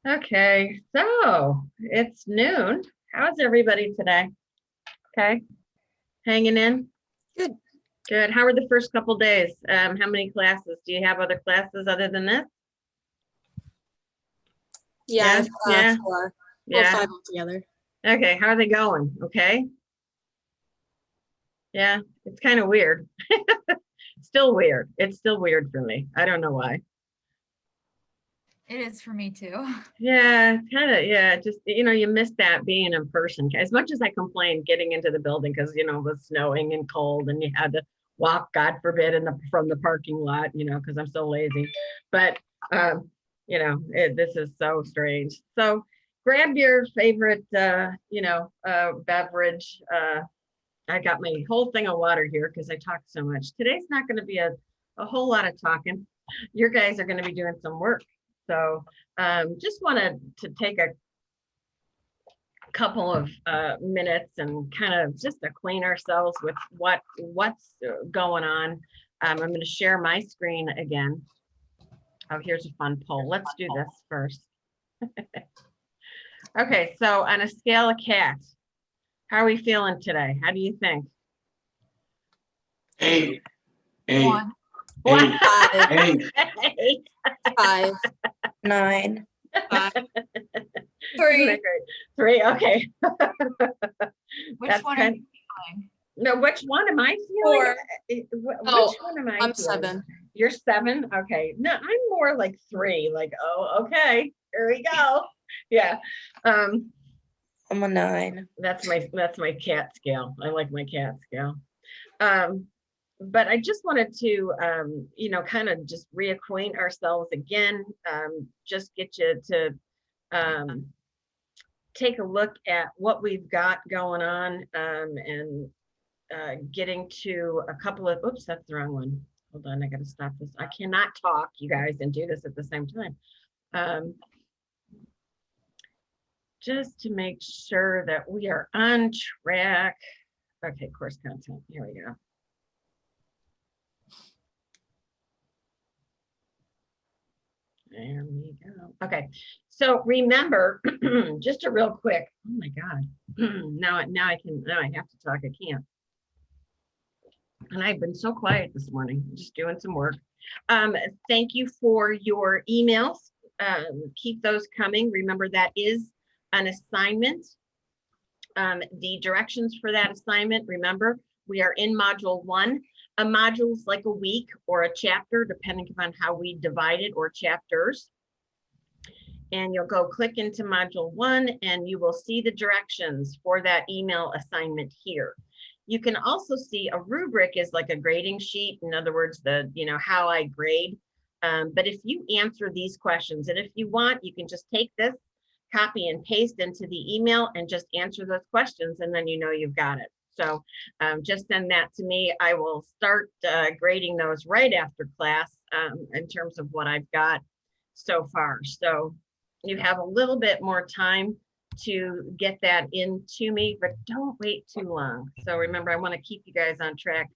Okay, so it's noon. How's everybody today? Okay, hanging in? Good. Good. How were the first couple days? How many classes? Do you have other classes other than this? Yeah, I have Yeah, four. Well, yeah. five altogether. Okay, how are they going? Okay. Yeah, it's kind of weird. Still weird. It's still weird for me. I don't know why. It is for me too. Yeah, kind of. Yeah, just you miss that being in person. As much as I complained getting into the building because it was snowing and cold, and you had to walk, God forbid, from the parking lot, because I'm so lazy. But this is so strange. So grab your favorite, beverage. I got my whole thing of water here because I talk so much. Today's not going to be a whole lot of talking. Your guys are going to be doing some work. So just wanted to take a couple of minutes and kind of just acquaint ourselves with what's going on. I'm going to share my screen again. Oh, here's a fun poll. Let's do this first. Okay, so on a scale of cats, how are we feeling today? How do you think? 8, 1. What? 8. 5. 9. 3. 3. Okay. Which That's one are kind- you feeling? No, which one am I feeling? 4. Which Oh, one am I I'm feeling? 7. You're 7? Okay. No, I'm more like 3. Like, oh, okay, here we go. Yeah. I'm a 9. That's my cat scale. I like my cat scale. But I just wanted to kind of just reacquaint ourselves again, just get you to take a look at what we've got going on, and getting to a couple of, oops, that's the wrong one. Hold on, I gotta stop this. I cannot talk, you guys, and do this at the same time. Just to make sure that we are on track. Okay, course content, here we go. There we go. Okay, so remember, just a real quick, oh my God, now I have to talk, I can't. And I've been so quiet this morning, just doing some work. Thank you for your emails. Keep those coming. Remember, that is an assignment. The directions for that assignment, remember, we are in module 1. A module is like a week or a chapter, depending upon how we divide it, or chapters. And you'll go click into module 1 and you will see the directions for that email assignment here. You can also see a rubric is like a grading sheet. In other words, how I grade. But if you answer these questions, and if you want, you can just take this, copy and paste into the email and just answer those questions, and then you've got it. So just send that to me. I will start grading those right after class, in terms of what I've got so far. So you have a little bit more time to get that into me, but don't wait too long. So remember, I want to keep you guys on track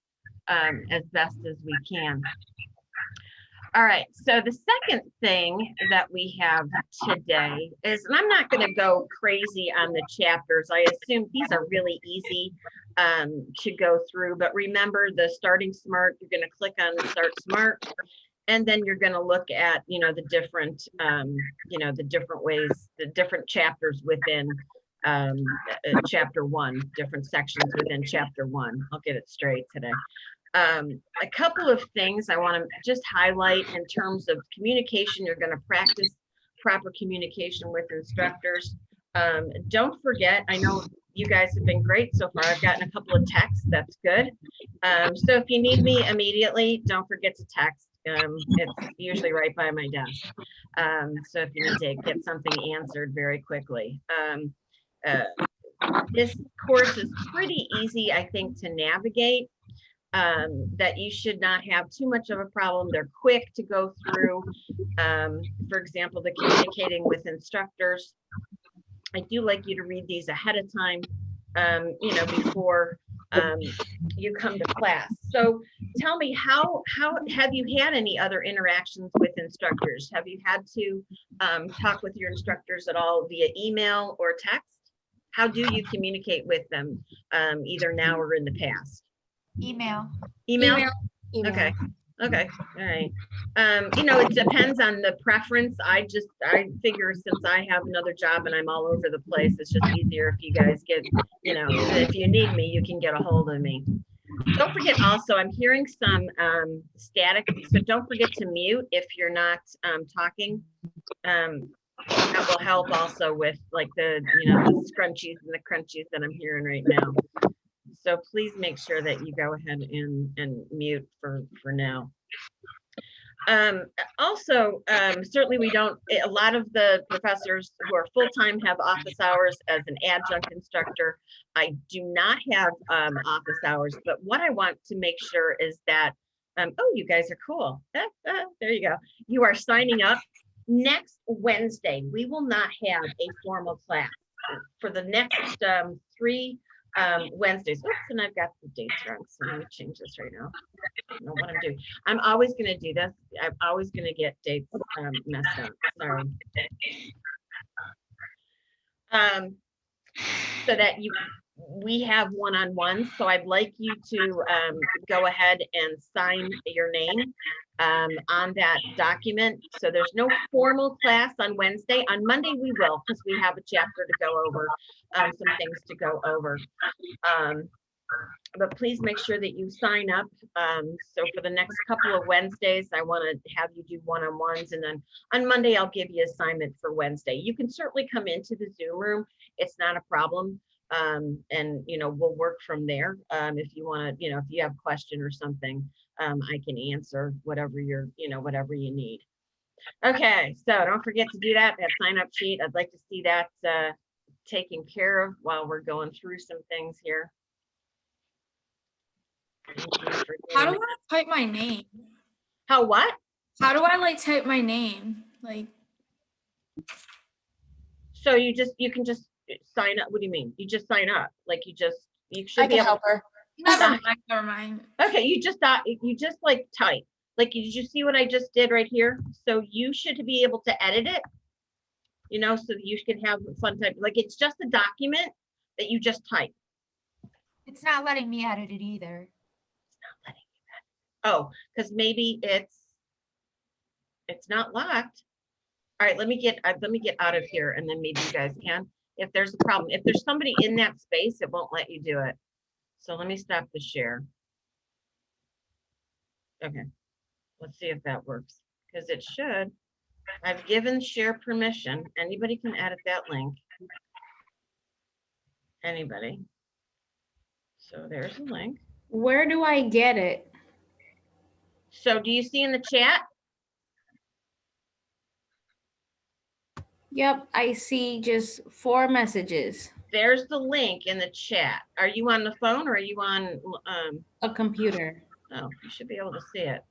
as best as we can. All right, so the second thing that we have today is, and I'm not going to go crazy on the chapters. I assume these are really easy to go through, but remember the Starting Smart, you're going to click on the Start Smart, and then you're going to look at, the different, the different ways, the different chapters within chapter 1, different sections within chapter 1. I'll get it straight today. A couple of things I want to just highlight in terms of communication. You're going to practice proper communication with instructors. Don't forget, I know you guys have been great so far. I've gotten a couple of texts. That's good. So if you need me immediately, don't forget to text. It's usually right by my desk. So if you need to get something answered very quickly. This course is pretty easy, I think, to navigate. That you should not have too much of a problem. They're quick to go through. For example, the communicating with instructors. I do like you to read these ahead of time, before you come to class. So tell me, how have you had any other interactions with instructors? Have you had to talk with your instructors at all via email or text? How do you communicate with them, either now or in the past? Email. Email? Email. Okay, okay, all right. You know, it depends on the preference. I figure since I have another job and I'm all over the place, it's just easier if you guys get, you know, if you need me, you can get a hold of me. Don't forget also, I'm hearing some static, so don't forget to mute if you're not talking. That will help also with like the, you know, the scrunchies and the crunchies that I'm hearing right now. So please make sure that you go ahead and mute for now. Also, certainly we don't, a lot of the professors who are full-time have office hours as an adjunct instructor. I do not have office hours, but what I want to make sure is that, oh, you guys are cool. There you go. You are signing up. Next Wednesday, we will not have a formal class. For the next 3 Wednesdays. Oops, and I've got the dates wrong, so let me change this right now. I don't know what I'm doing. I'm always going to do this. I'm always going to get dates messed up. Sorry. So that we have one-on-ones. So I'd like you to go ahead and sign your name on that document. So there's no formal class on Wednesday. On Monday we will, because we have a chapter to go over, some things to go over. But please make sure that you sign up. So for the next couple of Wednesdays, I want to have you do one-on-ones, and then on Monday I'll give you assignment for Wednesday. You can certainly come into the Zoom room. It's not a problem. And you know, we'll work from there. If you want to, you know, if you have a question or something, I can answer whatever you're, you know, whatever you need. Okay, so don't forget to do that sign up sheet. I'd like to see that taken care of while we're going through some things here. How do I type my name? How what? How do I like type my name? Like, So you can just sign up. What do you mean? You just sign up? Like you should I be can able. help her. never mind. Okay, you just like type. Like, did you see what I just did right here? So you should be able to edit it, you know, so you can have fun type. Like, it's just a document that you just type. It's not letting me edit it either. Oh, because maybe it's not locked. All right, let me get out of here, and then maybe you guys can. If there's a problem, if there's somebody in that space, it won't let you do it. So let me stop the share. Okay, let's see if that works, because it should. I've given share permission. Anybody can edit that link. Anybody. So there's a link. Where do I get it? So do you see in the chat? Yep, I see just 4 messages. There's the link in the chat. Are you on the phone or are you on A computer. oh, you should be able to see it.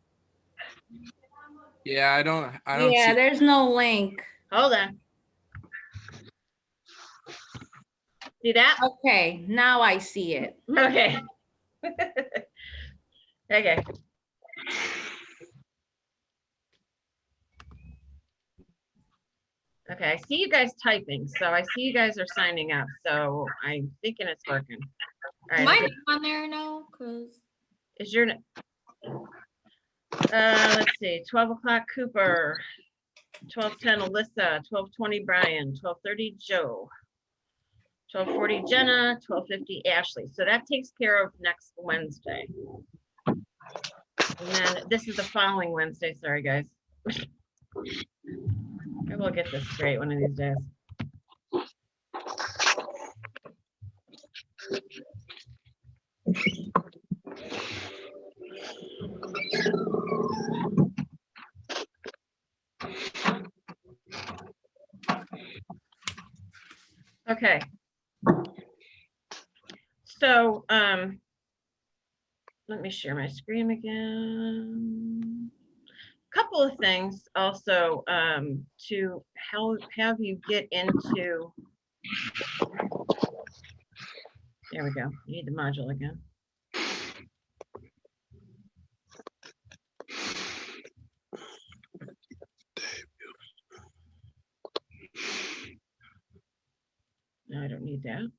Yeah, I don't Yeah, see. there's no link. Hold on. See that? Okay, now I see it. Okay. Okay. Okay, I see you guys typing, so I see you guys are signing up, so I'm thinking it's working. All Am right, I on there now? Cause is your let's see, 12 o'clock Cooper, 12:10 Alyssa, 12:20 Brian, 12:30 Joe, 12:40 Jenna, 12:50 Ashley. So that takes care of next Wednesday. And then this is the following Wednesday. Sorry, guys. I will get this straight one of these days. Okay. So, let me share my screen again. Couple of things also to have you get into. There we go. You need the module again. don't need that.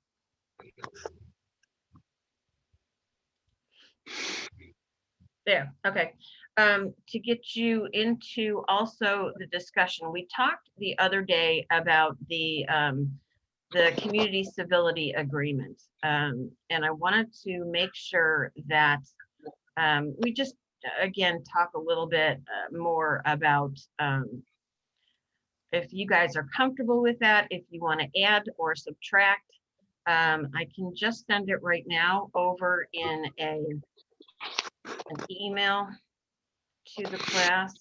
There, okay. To get you into also the discussion, we talked the other day about the community civility agreement. And I wanted to make sure that we just, again, talk a little bit more about if you guys are comfortable with that, if you want to add or subtract. I can just send it right now over in an email to the class.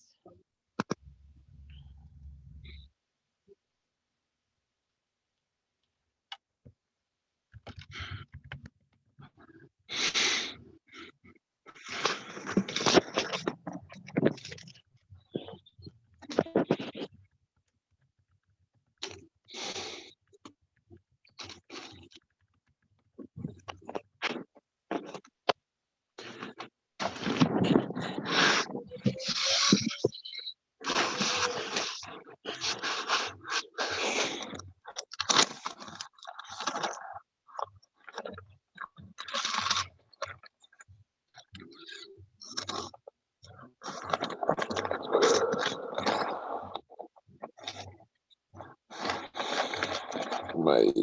Right.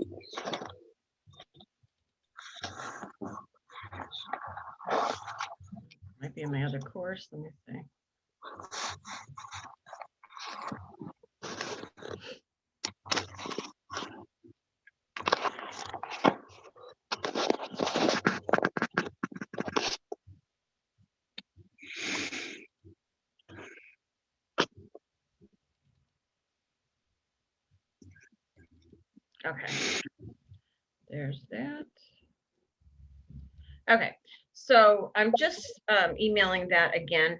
Might be in my other course. Let me see. Okay, there's that. Okay, so I'm just emailing that again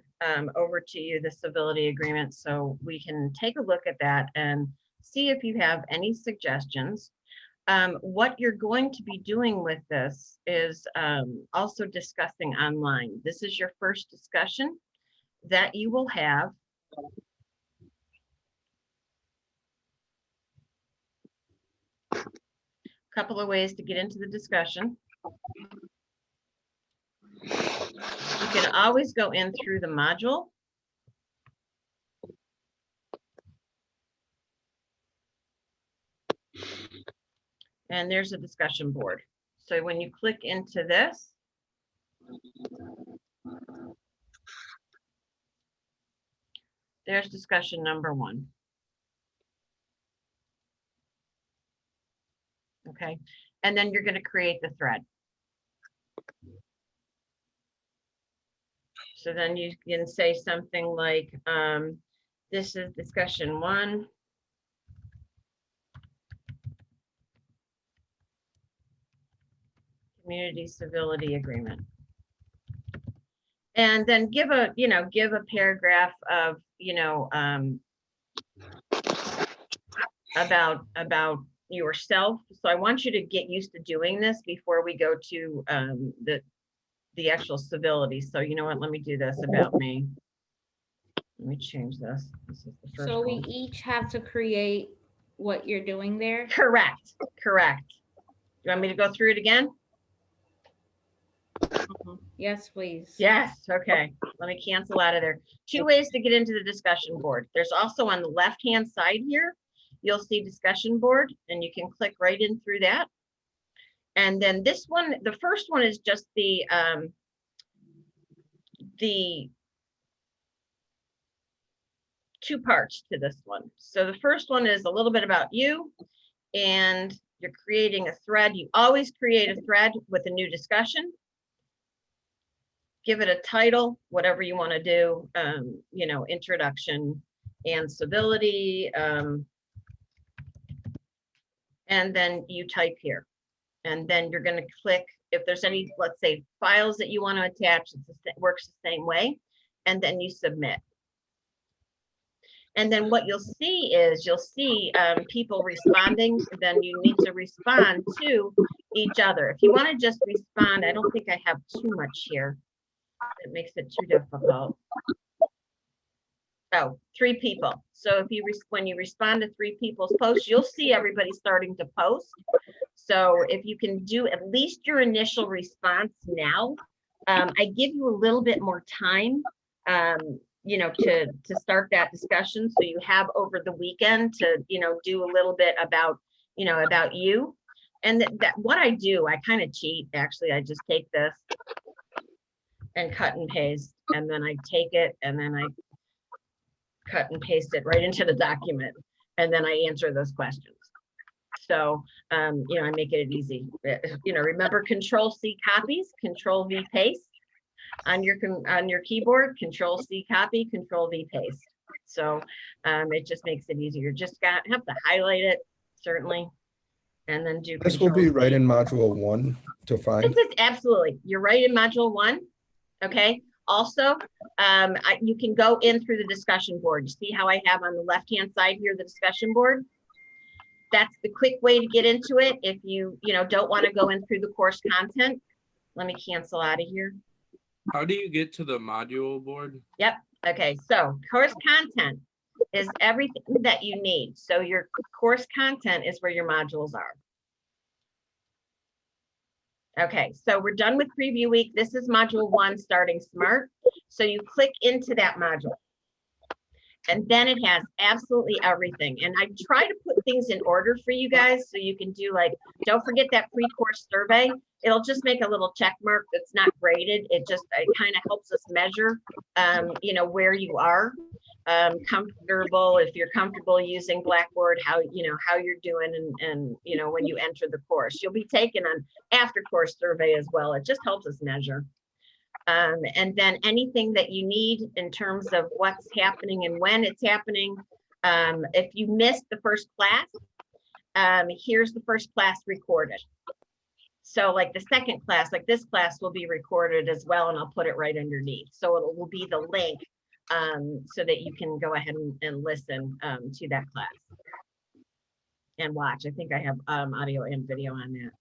over to you, the civility agreement, so we can take a look at that and see if you have any suggestions. What you're going to be doing with this is also discussing online. This is your first discussion that you will have. Couple of ways to get into the discussion. You can always go in through the module. And there's a discussion board. So when you click into this, there's discussion number 1. Okay, and then you're going to create the thread. So then you can say something like, this is discussion 1. Community civility agreement. And then give a, give a paragraph of, about yourself. So I want you to get used to doing this before we go to the actual civility. So you know what, let me do this about me. Let me change this. This is the first So we one. each have to create what you're doing there. Correct. You want me to go through it again? Yes, please. Yes, okay. Let me cancel out of there. 2 ways to get into the discussion board. There's also on the left-hand side here, you'll see discussion board, and you can click right in through that. And then this one, the first one is just the 2 parts to this one. So the first one is a little bit about you, and you're creating a thread. You always create a thread with a new discussion. Give it a title, whatever you want to do, introduction and civility. And then you type here. And then you're going to click, if there's any, let's say, files that you want to attach, it works the same way. And then you submit. And then what you'll see is people responding. Then you need to respond to each other. If you want to just respond, I don't think I have too much here. It makes it too difficult. Oh, 3 people. So if you, when you respond to 3 people's posts, you'll see everybody starting to post. So if you can do at least your initial response now, I give you a little bit more time, you know, to start that discussion. So you have over the weekend to, you know, do a little bit about, you know, about you. And that what I do, I kind of cheat. Actually, I just take this and cut and paste, and then I take it and then I cut and paste it right into the document, and then I answer those questions. So, you know, I make it easy. You know, remember Control C copies, Control V paste on your keyboard. Control C copy, Control V paste. So it just makes it easier. Just have to highlight it, certainly, and then do. This will be Control right C. in module 1 to find. This is absolutely, you're right in module 1. Okay. Also, you can go in through the discussion board. You see how I have on the left-hand side here, the discussion board? That's the quick way to get into it. If you know, don't want to go in through the course content. Let me cancel out of here. How do you get to the module board? Yep. Okay. So course content is everything that you need. So your course content is where your modules are. Okay, so we're done with preview week. This is module 1, starting smart. So you click into that module. And then it has absolutely everything. And I try to put things in order for you guys so you can do, like, don't forget that pre-course survey. It'll just make a little check mark that's not graded. It kind of helps us measure, you know, where you are comfortable, if you're comfortable using Blackboard, how, you know, how you're doing, and, you know, when you enter the course. You'll be taking an after course survey as well. It just helps us measure. And then anything that you need in terms of what's happening and when it's happening. If you missed the first class, here's the first class recorded. So like the second class, like this class will be recorded as well, and I'll put it right underneath. So it will be the link so that you can go ahead and listen to that class and watch. I think I have audio and video on that.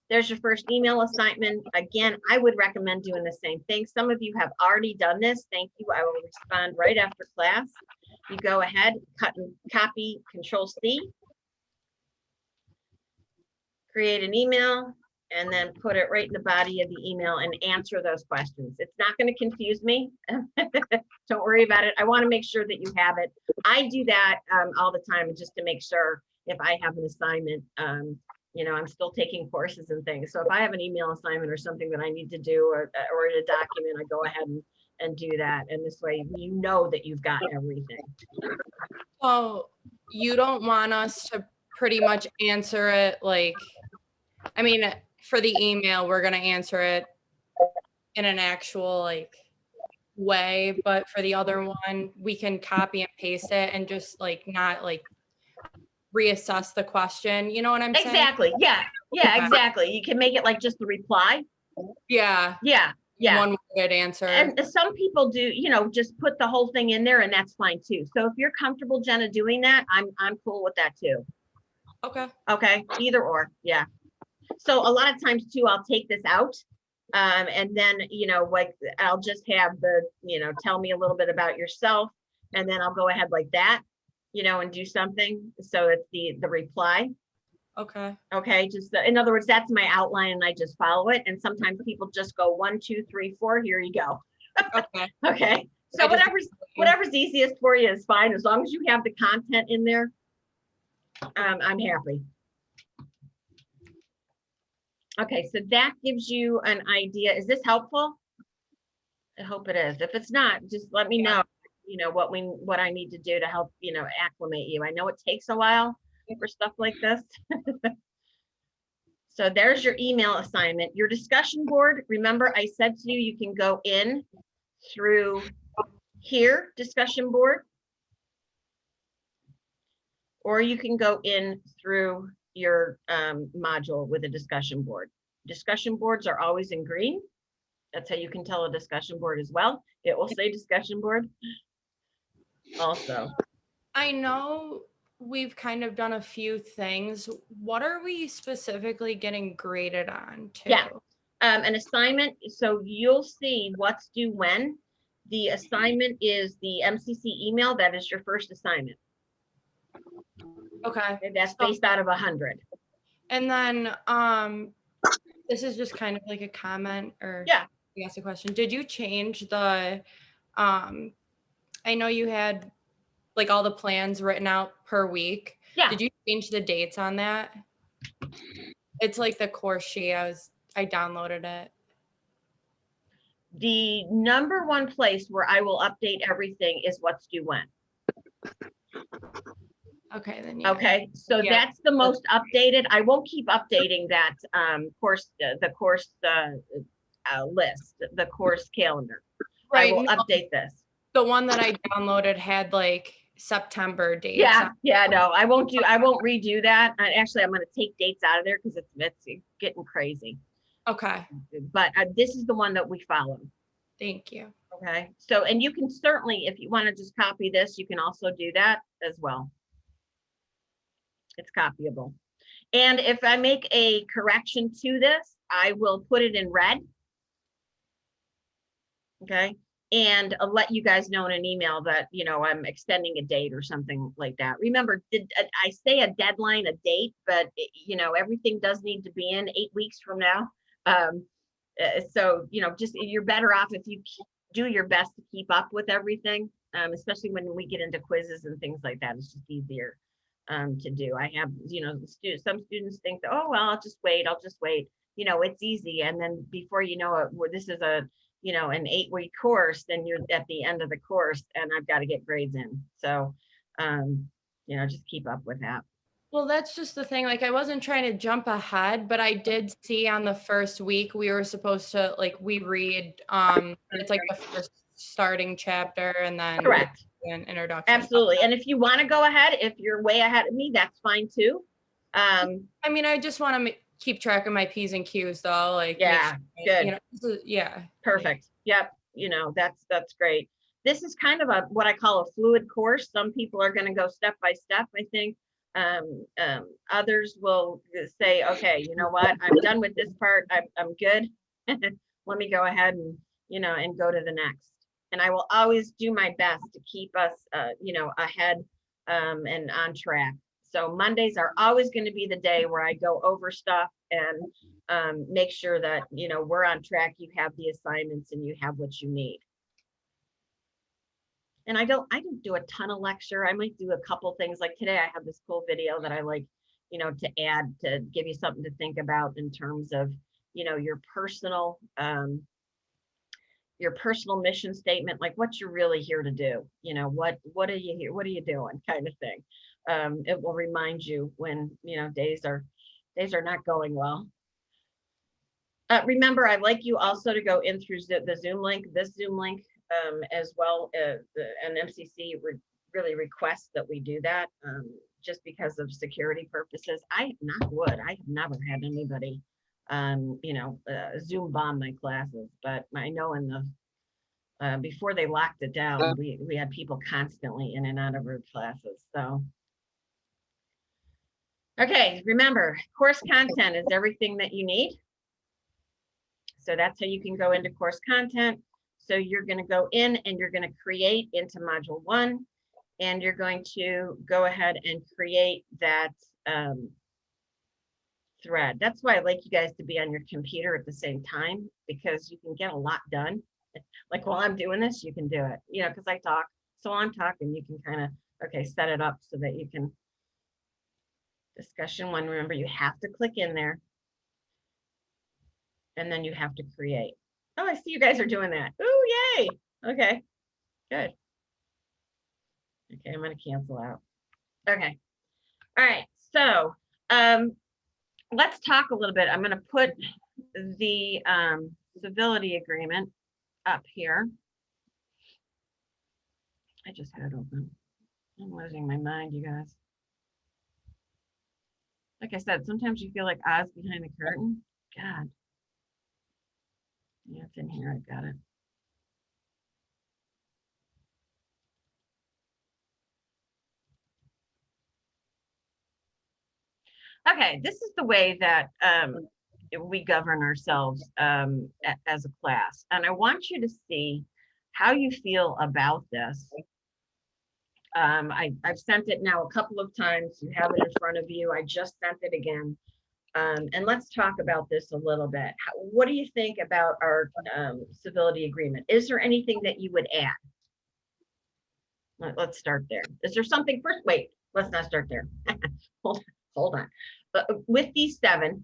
There's your first email assignment. Again, I would recommend doing the same thing. Some of you have already done this. Thank you. I will respond right after class. You go ahead, cut and copy, Control C, create an email, and then put it right in the body of the email and answer those questions. It's not going to confuse me. Don't worry about it. I want to make sure that you have it. I do that all the time just to make sure if I have an assignment, you know, I'm still taking courses and things. So if I have an email assignment or something that I need to do or in a document, I go ahead and do that. And this way, you know that you've got everything. So you don't want us to pretty much answer it like, I mean, for the email, we're going to answer it in an actual like way, but for the other one, we can copy and paste it and just like not like reassess the question. You know what I'm saying? Exactly. Yeah. Yeah, Okay. exactly. You can make it like just the reply. Yeah. Yeah. Yeah. One worded answer. And some people do, you know, just put the whole thing in there, and that's fine too. So if you're comfortable, Jenna, doing that, I'm cool with that too. Okay. Okay, either or, yeah. So a lot of times too, I'll take this out, and then, you know, like I'll just have the, you know, tell me a little bit about yourself, and then I'll go ahead like that, you know, and do something. So it's the reply. Okay. Okay, just in other words, that's my outline, and I just follow it. And sometimes people just go 1, 2, 3, 4. Here you go. Okay. Okay, so whatever's easiest for you is fine, as long as you have the content in there. I'm happy. Okay, so that gives you an idea. Is this helpful? I hope it is. If it's not, just let me know, you know, what I need to do to help, you know, acclimate you. I know it takes a while for stuff like this. So there's your email assignment. Your discussion board, remember I said to you, you can go in through here, discussion board, or you can go in through your module with a discussion board. Discussion boards are always in green. That's how you can tell a discussion board as well. It will say discussion board also. I know we've kind of done a few things. What are we specifically getting graded on too? Yeah. An assignment, so you'll see what's due when. the assignment is the MCC email. That is your first assignment. Okay. Okay, that's So- based out of 100. And then, this is just kind of like a comment or Yeah. I guess a question. Did you change the, I know you had like all the plans written out per week. Yeah. Did you change the dates on that? It's like the course sheet. I downloaded it. The number one place where I will update everything is what's due when. Okay, then yeah. Okay, so Yeah. that's the most updated. I won't keep updating that course, the course list, the course calendar. I Right. will no, update this. the one that I downloaded had like September dates. Yeah, yeah, no, I won't redo that. Actually, I'm gonna take dates out of there because it's getting crazy. Okay. But this is the one that we follow. Thank you. Okay, so, and you can certainly, if you want to just copy this, you can also do that as well. It's copyable. And if I make a correction to this, I will put it in red. Okay, and I'll let you guys know in an email that, you know, I'm extending a date or something like that. Remember, I say a deadline, a date, but you know, everything does need to be in 8 weeks from now. So, you know, just you're better off if you do your best to keep up with everything, especially when we get into quizzes and things like that. It's just easier to do. I have, you know, some students think that, oh, well, I'll just wait. You know, it's easy. And then before you know it, this is a, you know, an 8-week course, then you're at the end of the course and I've got to get grades in. So, you know, just keep up with that. Well, that's just the thing. Like, I wasn't trying to jump ahead, but I did see on the first week we were supposed to like we read. It's like the first starting chapter, and then Correct. an introduction. Absolutely. And if you want to go ahead, if you're way ahead of me, that's fine too. I mean, I just want to keep track of my P's and Q's, though. Like, make Yeah, sure, good. You know, yeah. Perfect. Yep. You know, that's great. This is kind of what I call a fluid course. Some people are going to go step by step, I think. Others will say, okay, you know what, I'm done with this part. I'm good. Let me go ahead and, you know, and go to the next. And I will always do my best to keep us, you know, ahead and on track. So Mondays are always going to be the day where I go over stuff and make sure that, you know, we're on track. You have the assignments and you have what you need. And I don't do a ton of lecture. I might do a couple things. Like today, I have this cool video that I like, you know, to add to give you something to think about in terms of, you know, your personal mission statement, like what you're really here to do. You know, what are you here? What are you doing? Kind of thing. It will remind you when, you know, days are not going well. Remember, I'd like you also to go in through the Zoom link, this Zoom link. As well, an MCC really requests that we do that just because of security purposes. I have never had anybody, you know, Zoom bomb my classes, but I know in the before they locked it down, we had people constantly in and out of our classes. So, okay, remember, course content is everything that you need. So that's how you can go into course content. So you're going to go in and you're going to create into module 1, and you're going to go ahead and create that thread. That's why I like you guys to be on your computer at the same time, because you can get a lot done. Like while I'm doing this, you can do it, you know, because I talk. So while I'm talking, you can kind of, okay, set it up so that you can. Discussion 1, remember you have to click in there. And then you have to create. Oh, I see you guys are doing that. Oh, yay. Okay, good. Okay, I'm going to cancel out. Okay. All right. So let's talk a little bit. I'm going to put the civility agreement up here. I just had it open. I'm losing my mind, you guys. Like I said, sometimes you feel like Oz behind the curtain. God. Yeah, it's in here. I've got it. Okay, this is the way that we govern ourselves as a class. And I want you to see how you feel about this. I've sent it now a couple of times. You have it in front of you. I just sent it again. And let's talk about this a little bit. What do you think about our civility agreement? Is there anything that you would add? Let's start there. Is there something first? Wait, let's not start there. Hold on. But with these 7,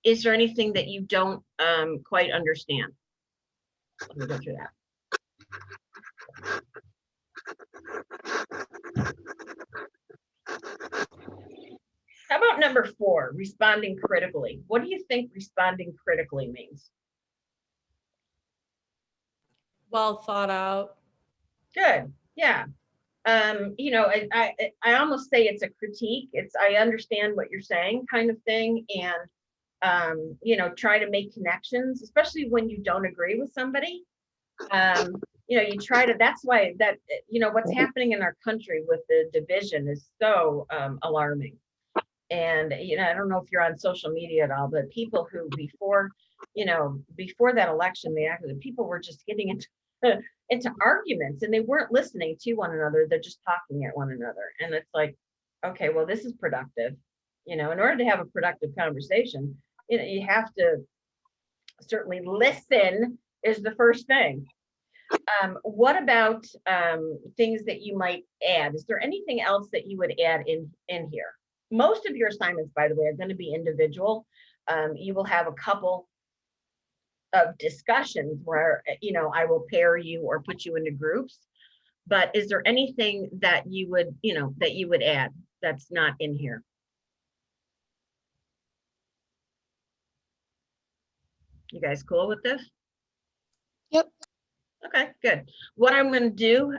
is there anything that you don't quite understand? Let me go through that. How about number 4, responding critically? What do you think responding critically means? Well thought out. Good, yeah. You know, I almost say it's a critique. It's, I understand what you're saying kind of thing. And, you know, try to make connections, especially when you don't agree with somebody. You know, you try to, that's why that, you know, what's happening in our country with the division is so alarming. And, you know, I don't know if you're on social media at all, but people who before, you know, before that election, people were just getting into arguments and they weren't listening to one another. They're just talking at one another. And it's like, okay, well, this is productive. You know, in order to have a productive conversation, you know, you have to certainly listen is the first thing. What about things that you might add? Is there anything else that you would add in here? Most of your assignments, by the way, are going to be individual. You will have a couple of discussions where, you know, I will pair you or put you into groups. But is there anything that you would, you know, that you would add that's not in here? You guys cool with this? Yep. Okay, good. What I'm going to do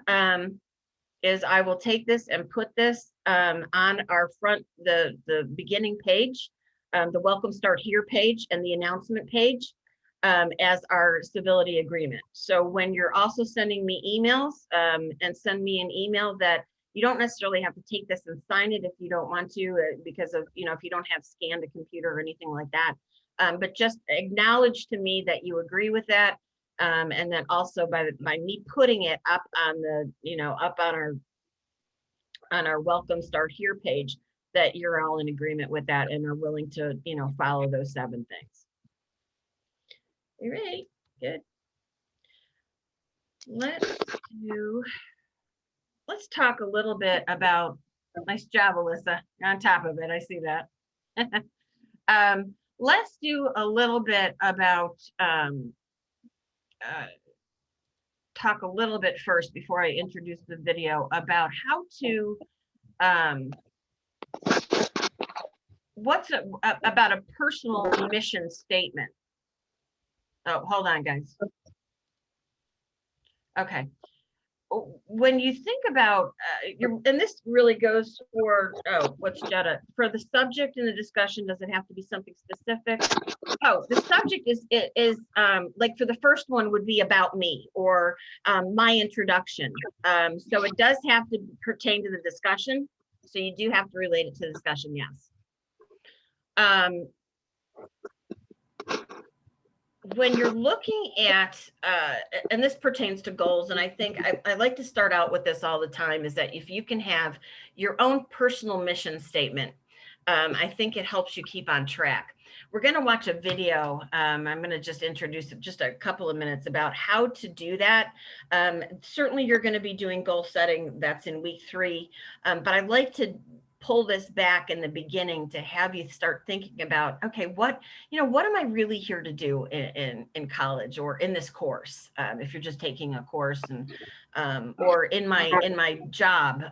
is I will take this and put this on our front, the beginning page, the Welcome Start Here page and the announcement page as our civility agreement. So when you're also sending me emails and send me an email that you don't necessarily have to take this and sign it if you don't want to, because of, you know, if you don't have scanned a computer or anything like that. But just acknowledge to me that you agree with that. And then also by me putting it up on the, you know, up on our Welcome Start Here page, that you're all in agreement with that and are willing to, you know, follow those 7 things. All right, good. Let's talk a little bit about, nice job, Alyssa, you're on top of it, I see that. Let's do a little bit about, talk a little bit first before I introduce the video about how to, about a personal mission statement. Oh, hold on, guys. Okay. When you think about, and this really goes for, oh, what's Jetta? For the subject in the discussion, does it have to be something specific? Oh, the subject is like for the first one would be about me or my introduction. So it does have to pertain to the discussion. So you do have to relate it to the discussion, yes. When you're looking at, and this pertains to goals, and I think I like to start out with this all the time, is that if you can have your own personal mission statement, I think it helps you keep on track. We're going to watch a video. I'm going to just introduce just a couple of minutes about how to do that. Certainly you're going to be doing goal setting. That's in week 3. But I'd like to pull this back in the beginning to have you start thinking about, okay, what am I really here to do in college or in this course? If you're just taking a course and or in my job,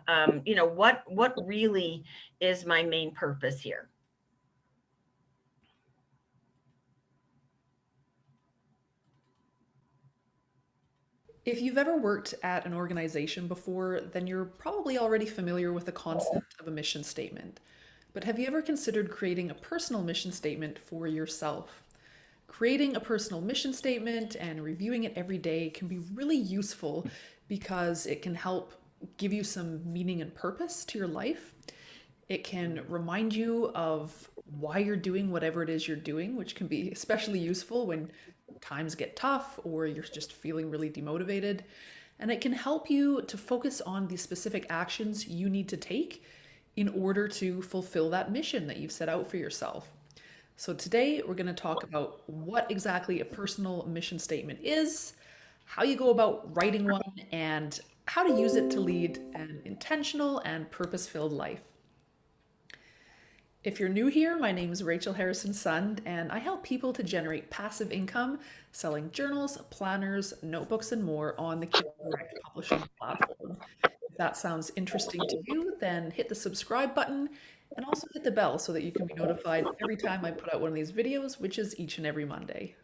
you know, what really is my main purpose here? If you've ever worked at an organization before, then you're probably already familiar with the concept of a mission statement. But have you ever considered creating a personal mission statement for yourself? Creating a personal mission statement and reviewing it every day can be really useful because it can help give you some meaning and purpose to your life. It can remind you of why you're doing whatever it is you're doing, which can be especially useful when times get tough or you're just feeling really demotivated. And it can help you to focus on the specific actions you need to take in order to fulfill that mission that you've set out for yourself. So today we're going to talk about what exactly a personal mission statement is, how you go about writing one, and how to use it to lead an intentional and purpose-filled life. If you're new here, my name is Rachel Harrison Sund, and I help people to generate passive income selling journals, planners, notebooks, and more on the Kindle Direct Publishing platform. If that sounds interesting to you, then hit the subscribe button and also hit the bell so that you can be notified every time I put out one of these videos, which is each and every Monday.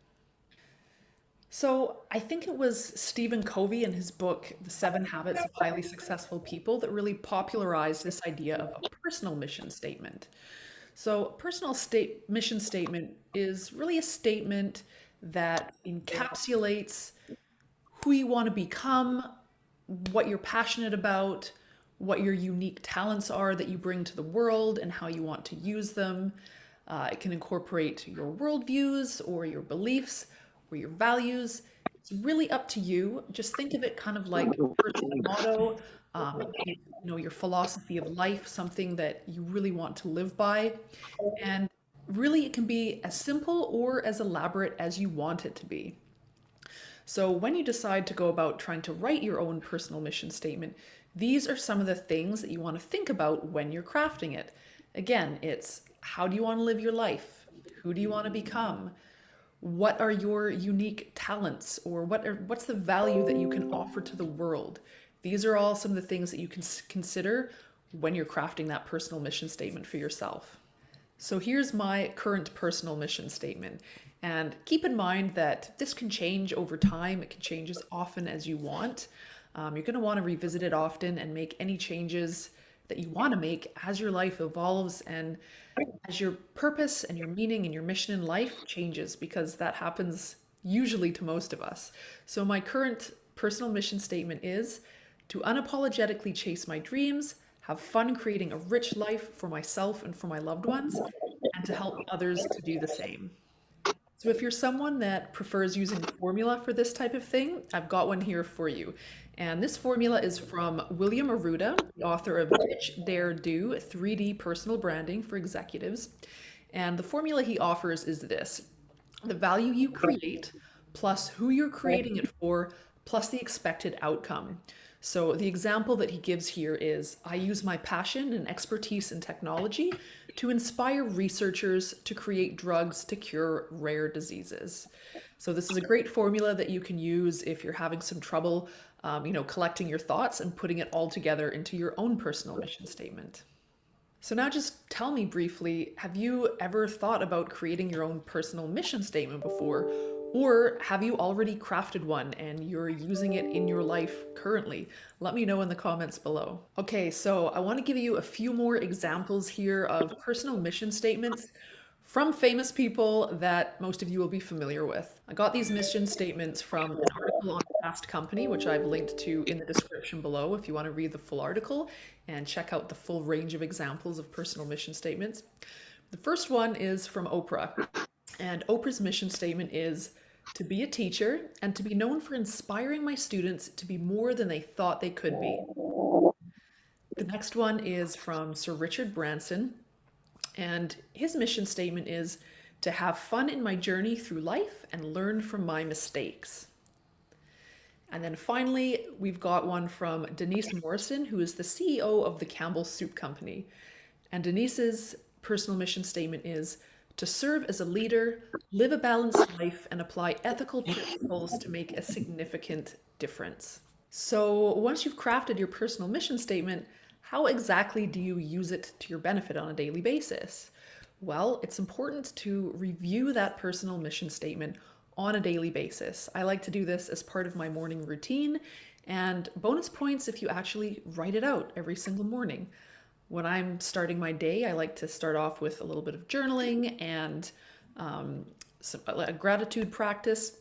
So I think it was Stephen Covey in his book, The 7 Habits of Highly Successful People, that really popularized this idea of a personal mission statement. So a personal mission statement is really a statement that encapsulates who you want to become, what you're passionate about, what your unique talents are that you bring to the world and how you want to use them. It can incorporate your worldviews or your beliefs or your values. It's really up to you. Just think of it kind of like a personal motto, your philosophy of life, something that you really want to live by. And really it can be as simple or as elaborate as you want it to be. So when you decide to go about trying to write your own personal mission statement, these are some of the things that you want to think about when you're crafting it. Again, it's how do you want to live your life? Who do you want to become? What are your unique talents, or what's the value that you can offer to the world? These are all some of the things that you can consider when you're crafting that personal mission statement for yourself. So here's my current personal mission statement. And keep in mind that this can change over time. It can change as often as you want. You're going to want to revisit it often and make any changes that you want to make as your life evolves and as your purpose and your meaning and your mission in life changes, because that happens usually to most of us. So my current personal mission statement is to unapologetically chase my dreams, have fun creating a rich life for myself and for my loved ones, and to help others to do the same. So if you're someone that prefers using formula for this type of thing, I've got one here for you. And this formula is from William Arruda, the author of Pitch, Dare, Do, 3D Personal Branding for Executives. And the formula he offers is this: the value you create plus who you're creating it for plus the expected outcome. So the example that he gives here is, I use my passion and expertise in technology to inspire researchers to create drugs to cure rare diseases. So this is a great formula that you can use if you're having some trouble, collecting your thoughts and putting it all together into your own personal mission statement. So now just tell me briefly, have you ever thought about creating your own personal mission statement before? Or have you already crafted one and you're using it in your life currently? Let me know in the comments below. Okay, so I want to give you a few more examples here of personal mission statements from famous people that most of you will be familiar with. I got these mission statements from an article on Fast Company, which I've linked to in the description below if you want to read the full article and check out the full range of examples of personal mission statements. The first one is from Oprah. And Oprah's mission statement is to be a teacher and to be known for inspiring my students to be more than they thought they could be. The next one is from Sir Richard Branson, and his mission statement is to have fun in my journey through life and learn from my mistakes. And then finally, we've got one from Denise Morrison, who is the CEO of the Campbell Soup Company. And Denise's personal mission statement is to serve as a leader, live a balanced life, and apply ethical principles to make a significant difference. So once you've crafted your personal mission statement, how exactly do you use it to your benefit on a daily basis? Well, it's important to review that personal mission statement on a daily basis. I like to do this as part of my morning routine, and bonus points if you actually write it out every single morning. When I'm starting my day, I like to start off with a little bit of journaling and a gratitude practice.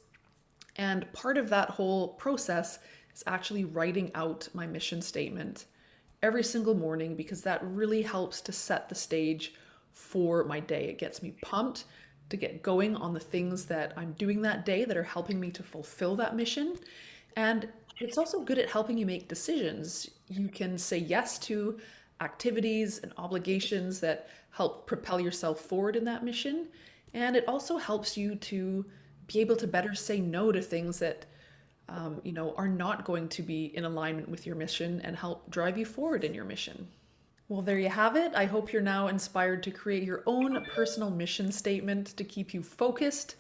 And part of that whole process is actually writing out my mission statement every single morning, because that really helps to set the stage for my day. It gets me pumped to get going on the things that I'm doing that day that are helping me to fulfill that mission. And it's also good at helping you make decisions. You can say yes to activities and obligations that help propel yourself forward in that mission. And it also helps you to be able to better say no to things that are not going to be in alignment with your mission and help drive you forward in your mission. Well, there you have it. I hope you're now inspired to create your own personal mission statement to keep you focused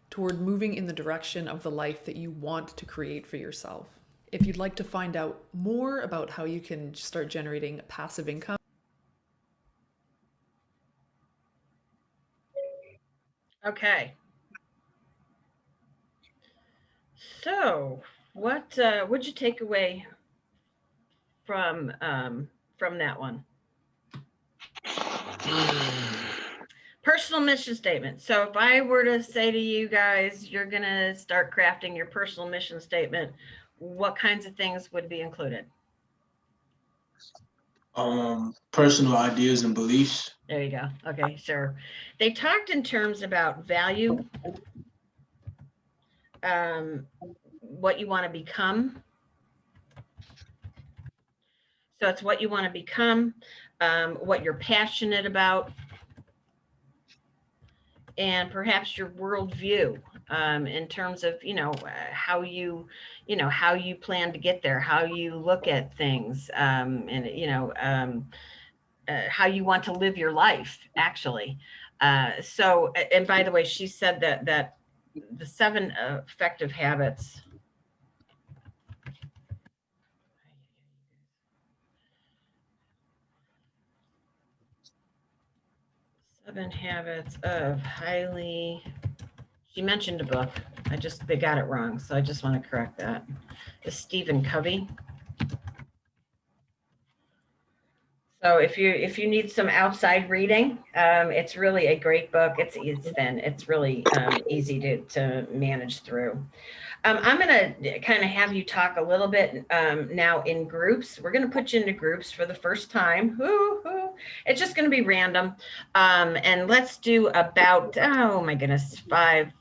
toward moving in the direction of the life that you want to create for yourself. If you'd like to find out more about how you can start generating passive income, Okay. So what'd you take away from that one? Personal mission statement. So if I were to say to you guys, you're gonna start crafting your personal mission statement, what kinds of things would be included? Personal ideas and beliefs. There you go. Okay, sure. They talked in terms about value, what you want to become. So it's what you want to become, what you're passionate about, and perhaps your worldview in terms of, how you plan to get there, how you look at things, and, how you want to live your life, actually. So, and by the way, she said that the 7 effective habits. 7 habits of highly. She mentioned a book. They got it wrong, so I just want to correct that. It's Stephen Covey. So if you need some outside reading, it's really a great book. It's thin. It's really easy to manage through. I'm going to kind of have you talk a little bit now in groups. We're going to put you into groups for the first time. It's just going to be random. And let's do about, oh my goodness, 5.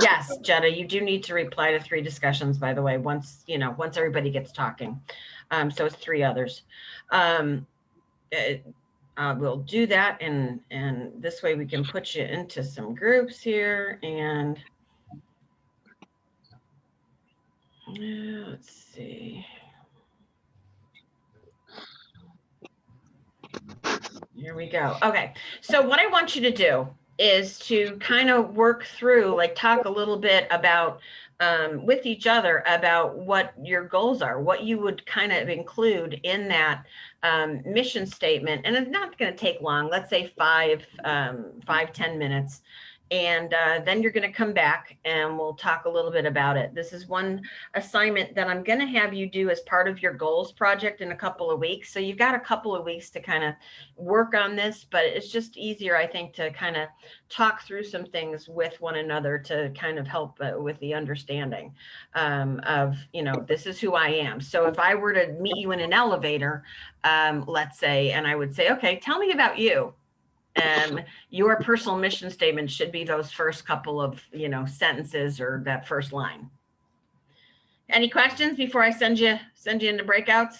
Yes, Jetta, you do need to reply to 3 discussions, by the way, once everybody gets talking. So it's 3 others. We'll do that, and this way we can put you into some groups here, and let's see. Here we go. Okay, so what I want you to do is to kind of work through, like talk a little bit about with each other about what your goals are, what you would kind of include in that mission statement. And it's not going to take long. Let's say 5-10 minutes. And then you're going to come back and we'll talk a little bit about it. This is one assignment that I'm going to have you do as part of your goals project in a couple of weeks. So you've got a couple of weeks to kind of work on this, but it's just easier, I think, to kind of talk through some things with one another to kind of help with the understanding of, this is who I am. So if I were to meet you in an elevator, let's say, and I would say, okay, tell me about you. Your personal mission statement should be those first couple of, sentences or that first line. Any questions before I send you into breakouts?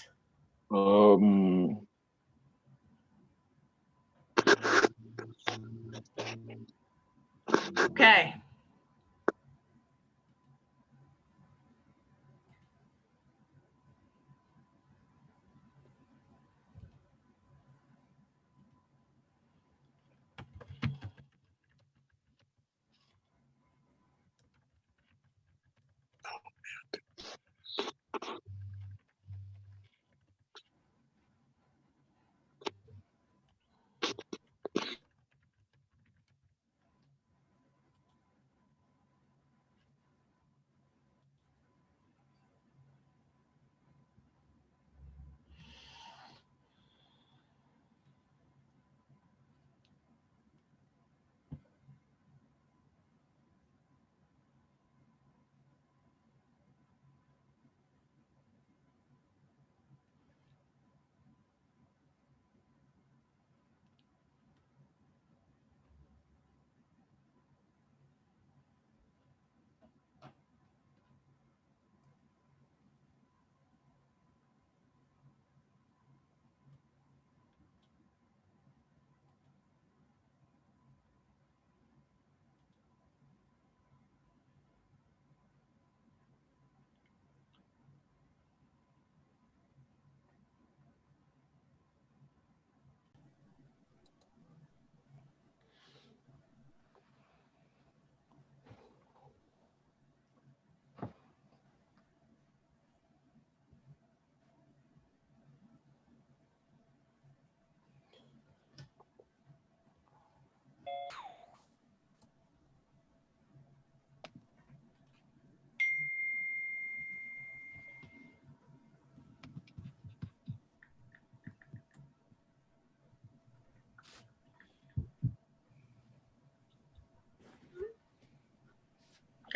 Okay.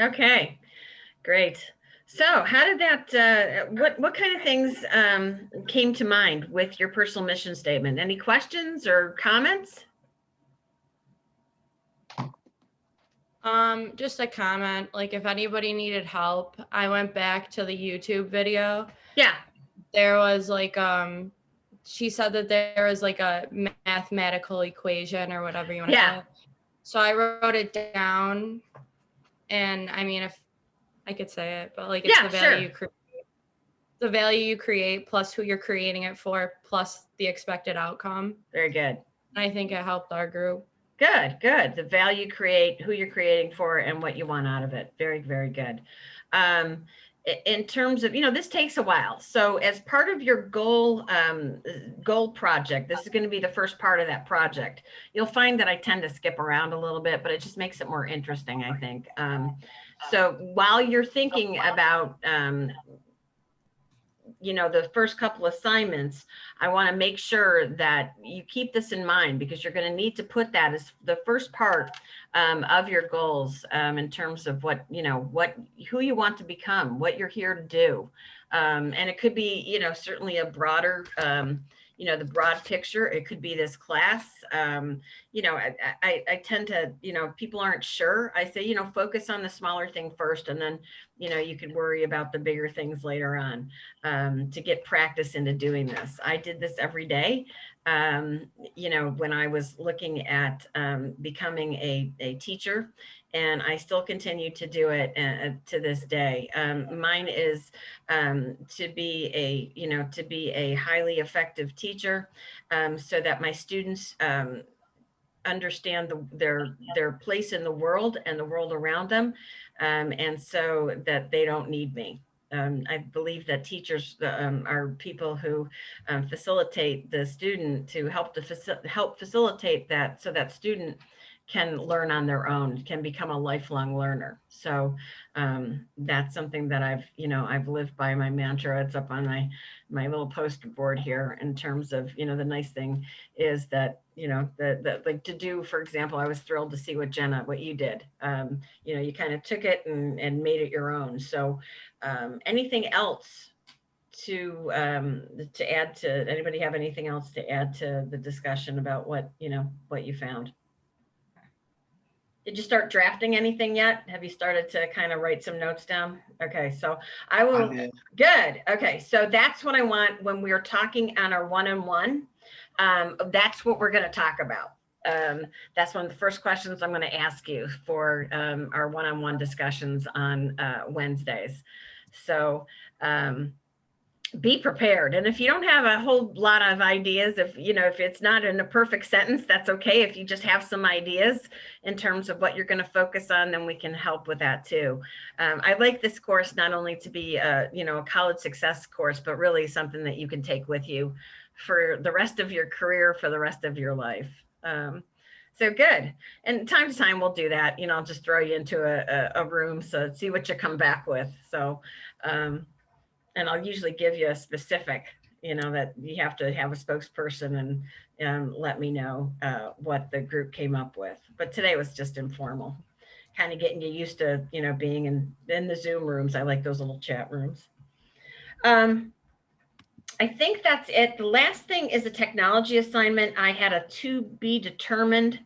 Okay, great. So how did that, what kind of things came to mind with your personal mission statement? Any questions or comments? Just a comment, like if anybody needed help, I went back to the YouTube video. Yeah, There was like, she said that there was like a mathematical equation or whatever you want to Yeah. call it. So I wrote it down, and I mean, if I could say it, but like it's Yeah, the value sure. you create, the value you create plus who you're creating it for plus the expected outcome. Very good. And I think it helped our group. Good, good. The value you create, who you're creating for, and what you want out of it. Very, very good. In terms of, this takes a while. So as part of your goal project, this is going to be the first part of that project. You'll find that I tend to skip around a little bit, but it just makes it more interesting, I think. So while you're thinking about the first couple assignments, I want to make sure that you keep this in mind, because you're going to need to put that as the first part of your goals in terms of who you want to become, what you're here to do. And it could be, certainly a broader, the broad picture. It could be this class. I tend to, people aren't sure. I say, focus on the smaller thing first, and then, you can worry about the bigger things later on to get practice into doing this. I did this every day. When I was looking at becoming a teacher, and I still continue to do it to this day. Mine is to be a highly effective teacher, so that my students understand their place in the world and the world around them, and so that they don't need me. I believe that teachers are people who facilitate the student to help facilitate that, so that student can learn on their own, can become a lifelong learner. So that's something that I've lived by. My mantra, it's up on my little poster board here, in terms of, the nice thing is that, like to do, for example, I was thrilled to see what you did. You kind of took it and made it your own. So anything else to add to, anybody have anything else to add to the discussion about what you found? Did you start drafting anything yet? Have you started to kind of write some notes down? Okay, so I will. I did. Good. Okay, so that's what I want when we're talking on our one-on-one. That's what we're going to talk about. That's one of the first questions I'm going to ask you for our one-on-one discussions on Wednesdays. So be prepared. And if you don't have a whole lot of ideas, if it's not in a perfect sentence, that's okay. If you just have some ideas in terms of what you're going to focus on, then we can help with that too. I like this course not only to be a college success course, but really something that you can take with you for the rest of your career, for the rest of your life. So good. And time to time we'll do that. I'll just throw you into a room, so see what you come back with. So and I'll usually give you a specific, that you have to have a spokesperson and let me know what the group came up with. But today was just informal, kind of getting you used to, being in the Zoom rooms. I like those little chat rooms. I think that's it. The last thing is a technology assignment. I had a to be determined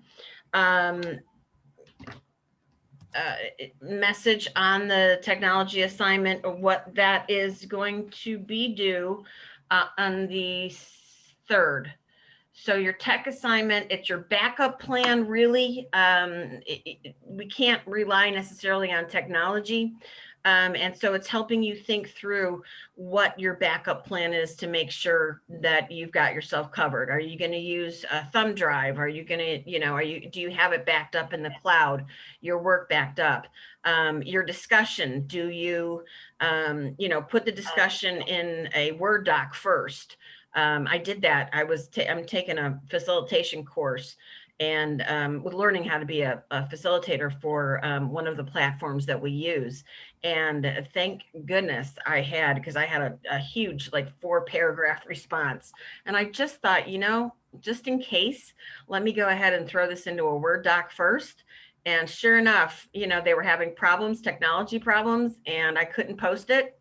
message on the technology assignment, or what that is going to be due on the 3rd. So your tech assignment, it's your backup plan, really. We can't rely necessarily on technology. And so it's helping you think through what your backup plan is to make sure that you've got yourself covered. Are you going to use a thumb drive? Are you going to, do you have it backed up in the cloud, your work backed up? Your discussion, do you, put the discussion in a Word doc first? I did that. I'm taking a facilitation course, and learning how to be a facilitator for one of the platforms that we use. And thank goodness I had, because I had a huge, like 4-paragraph response. And I just thought, just in case, let me go ahead and throw this into a Word doc first. And sure enough, you know, they were having problems, technology problems, and I couldn't post it.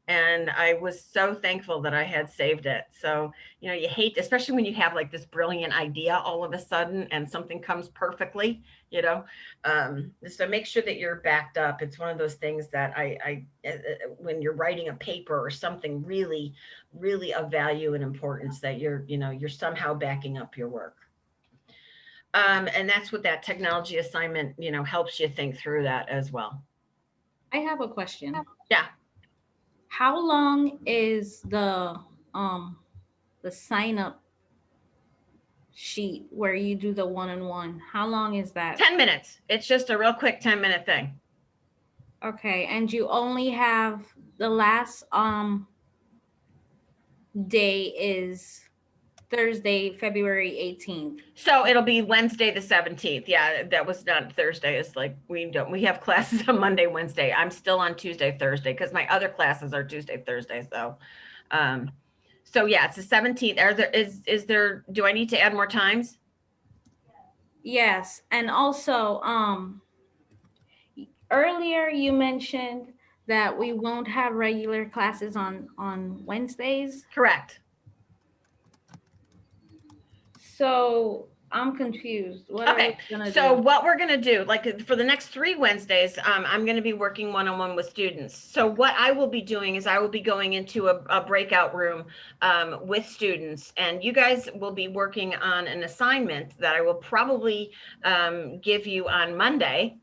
And I was so thankful that I had saved it. So, you know, you hate, especially when you have like this brilliant idea all of a sudden and something comes perfectly, you know. So make sure that you're backed up. It's one of those things that when you're writing a paper or something really, really of value and importance, that you're, you know, you're somehow backing up your work. And that's what that technology assignment, you know, helps you think through that as well. I have a question. Yeah. How long is the sign up sheet where you do the one-on-one? How long is that? 10 minutes. It's just a real quick 10-minute thing. Okay, and you only have the last day is Thursday, February 18th. So it'll be Wednesday the 17th. Yeah, that was not Thursday. It's like we have classes on Monday, Wednesday. I'm still on Tuesday, Thursday because my other classes are Tuesday, Thursday. So so yeah, it's the 17th. Do I need to add more times? Yes, and also earlier you mentioned that we won't have regular classes on Wednesdays. Correct. So I'm confused. What are we gonna So do? what we're gonna do, like for the next 3 Wednesdays, I'm gonna be working one-on-one with students. So what I will be doing is I will be going into a breakout room with students, and you guys will be working on an assignment that I will probably give you on Monday.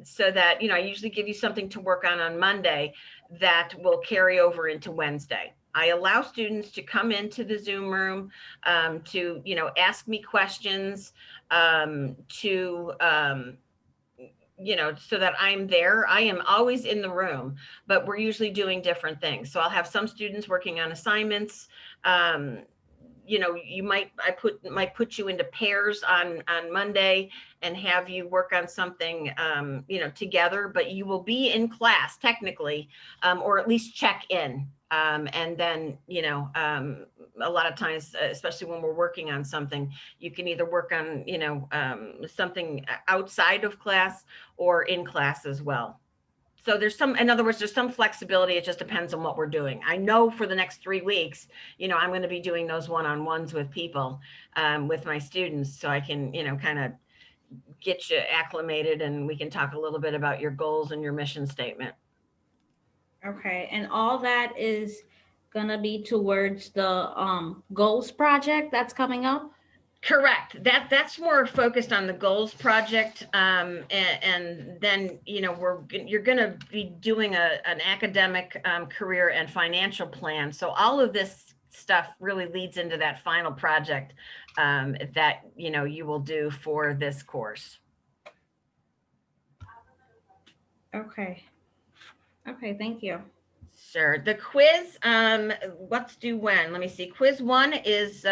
So that, you know, I usually give you something to work on Monday that will carry over into Wednesday. I allow students to come into the Zoom room to, you know, ask me questions, you know, so that I'm there. I am always in the room, but we're usually doing different things. So I'll have some students working on assignments. You know, might put you into pairs on Monday and have you work on something, you know, together, but you will be in class technically, or at least check in. And then, you know, a lot of times, especially when we're working on something, you can either work on, you know, something outside of class or in class as well. So in other words, there's some flexibility. It just depends on what we're doing. I know for the next 3 weeks, you know, I'm going to be doing those one-on-ones with people, with my students, so I can, you know, kind of get you acclimated and we can talk a little bit about your goals and your mission statement. Okay, and all that is gonna be towards the goals project that's coming up? Correct. That's more focused on the goals project, and then, you know, you're going to be doing an academic, career and financial plan. So all of this stuff really leads into that final project that, you know, you will do for this course. Okay. Okay, thank you. Sure. The quiz, what's due when? Let me see. Quiz 1 is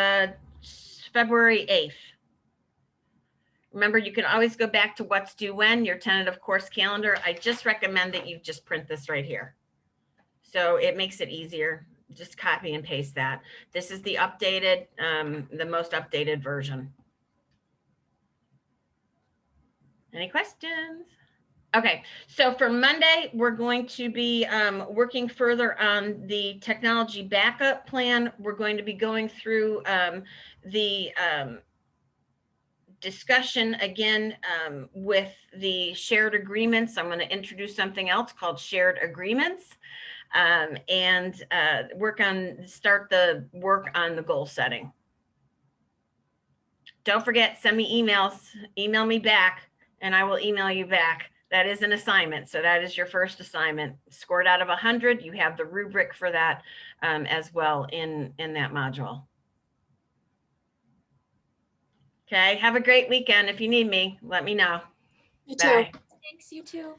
February 8th. Remember, you can always go back to what's due when, your tentative course calendar. I just recommend that you just print this right here. So it makes it easier. Just copy and paste that. This is the updated, the most updated version. Any questions? Okay, so for Monday, we're going to be working further on the technology backup plan. We're going to be going through the discussion again with the shared agreements. I'm going to introduce something else called shared agreements, and start the work on the goal setting. Don't forget, send me emails, email me back, and I will email you back. That is an assignment. So that is your first assignment. Scored out of 100. You have the rubric for that as well in that module. Okay, have a great weekend. If you need me, let me know. You Bye. too. Thanks, you too.